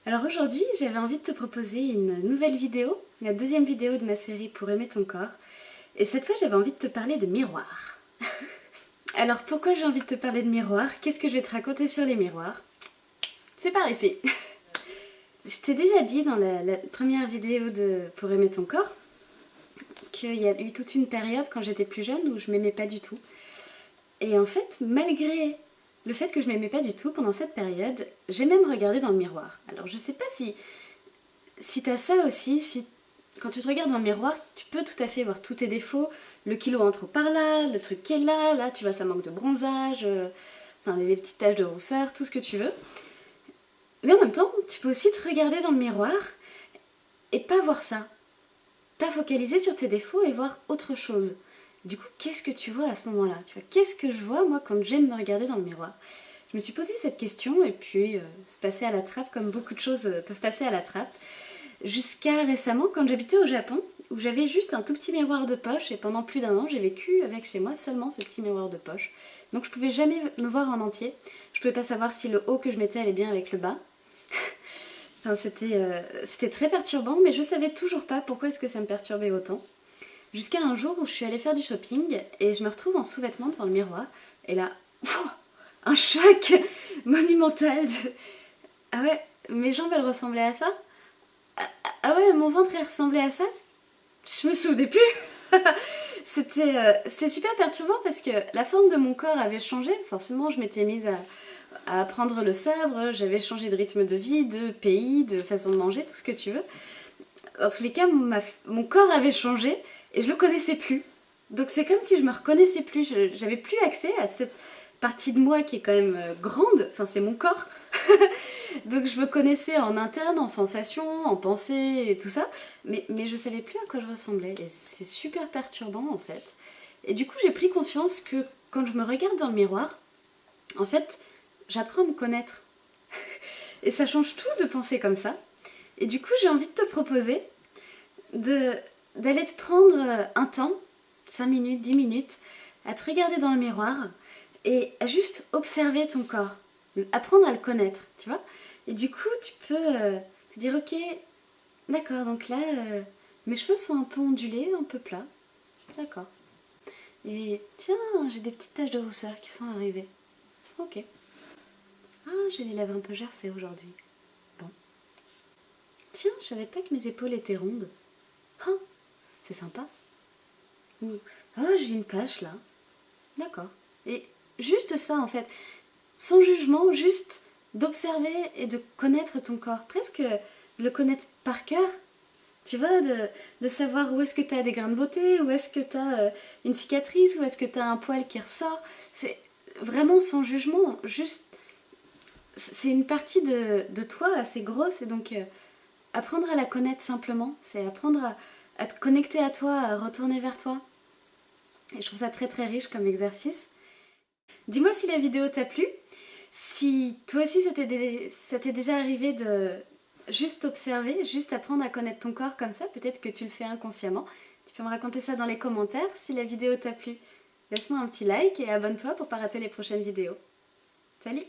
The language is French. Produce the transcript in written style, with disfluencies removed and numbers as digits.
Alors aujourd'hui, j'avais envie de te proposer une nouvelle vidéo, la deuxième vidéo de ma série Pour aimer ton corps. Et cette fois, j'avais envie de te parler de miroirs. Alors pourquoi j'ai envie de te parler de miroirs? Qu'est-ce que je vais te raconter sur les miroirs? C'est par ici. Je t'ai déjà dit dans la première vidéo de Pour aimer ton corps qu'il y a eu toute une période quand j'étais plus jeune où je m'aimais pas du tout. Et en fait, malgré le fait que je m'aimais pas du tout pendant cette période, j'ai même regardé dans le miroir. Alors je sais pas si t'as ça aussi, si quand tu te regardes dans le miroir, tu peux tout à fait voir tous tes défauts, le kilo en trop par là, le truc qui est là, tu vois ça manque de bronzage, enfin les petites taches de rousseur, tout ce que tu veux. Mais en même temps, tu peux aussi te regarder dans le miroir et pas voir ça. Pas focaliser sur tes défauts et voir autre chose. Du coup, qu'est-ce que tu vois à ce moment-là? Tu vois, qu'est-ce que je vois moi quand j'aime me regarder dans le miroir? Je me suis posé cette question et puis c'est passé à la trappe comme beaucoup de choses peuvent passer à la trappe. Jusqu'à récemment quand j'habitais au Japon où j'avais juste un tout petit miroir de poche et pendant plus d'1 an j'ai vécu avec chez moi seulement ce petit miroir de poche. Donc je pouvais jamais me voir en entier. Je pouvais pas savoir si le haut que je mettais allait bien avec le bas. Enfin, c'était très perturbant, mais je savais toujours pas pourquoi est-ce que ça me perturbait autant. Jusqu'à un jour où je suis allée faire du shopping et je me retrouve en sous-vêtements devant le miroir. Et là, un choc monumental. Ah ouais, mes jambes elles ressemblaient à ça? Ah ouais, mon ventre il ressemblait à ça? Je me souvenais plus. C'était super perturbant parce que la forme de mon corps avait changé. Forcément, je m'étais mise à apprendre le sabre, j'avais changé de rythme de vie, de pays, de façon de manger, tout ce que tu veux. Dans tous les cas, mon corps avait changé et je le connaissais plus. Donc c'est comme si je me reconnaissais plus, j'avais plus accès à cette partie de moi qui est quand même grande, enfin c'est mon corps. Donc je me connaissais en interne, en sensations, en pensée et tout ça, mais je savais plus à quoi je ressemblais et c'est super perturbant en fait. Et du coup j'ai pris conscience que quand je me regarde dans le miroir, en fait j'apprends à me connaître. Et ça change tout de penser comme ça. Et du coup j'ai envie de te proposer d'aller te prendre un temps, 5 minutes, 10 minutes, à te regarder dans le miroir et à juste observer ton corps, apprendre à le connaître, tu vois. Et du coup, tu peux te dire, ok, d'accord, donc là, mes cheveux sont un peu ondulés, un peu plats, d'accord. Et tiens, j'ai des petites taches de rousseur qui sont arrivées, ok. Ah, j'ai les lèvres un peu gercées aujourd'hui, bon. Tiens, je savais pas que mes épaules étaient rondes, ah, c'est sympa. Ou, ah, j'ai une tache là, d'accord. Et juste ça en fait, sans jugement, juste d'observer et de connaître ton corps, presque le connaître par cœur, tu vois, de savoir où est-ce que tu as des grains de beauté, où est-ce que tu as une cicatrice, où est-ce que tu as un poil qui ressort, c'est vraiment sans jugement, juste, c'est une partie de toi assez grosse et donc apprendre à la connaître simplement, c'est apprendre à te connecter à toi, à retourner vers toi. Et je trouve ça très très riche comme exercice. Dis-moi si la vidéo t'a plu, si toi aussi ça t'est déjà arrivé de juste observer, juste apprendre à connaître ton corps comme ça, peut-être que tu le fais inconsciemment. Tu peux me raconter ça dans les commentaires si la vidéo t'a plu. Laisse-moi un petit like et abonne-toi pour pas rater les prochaines vidéos. Salut!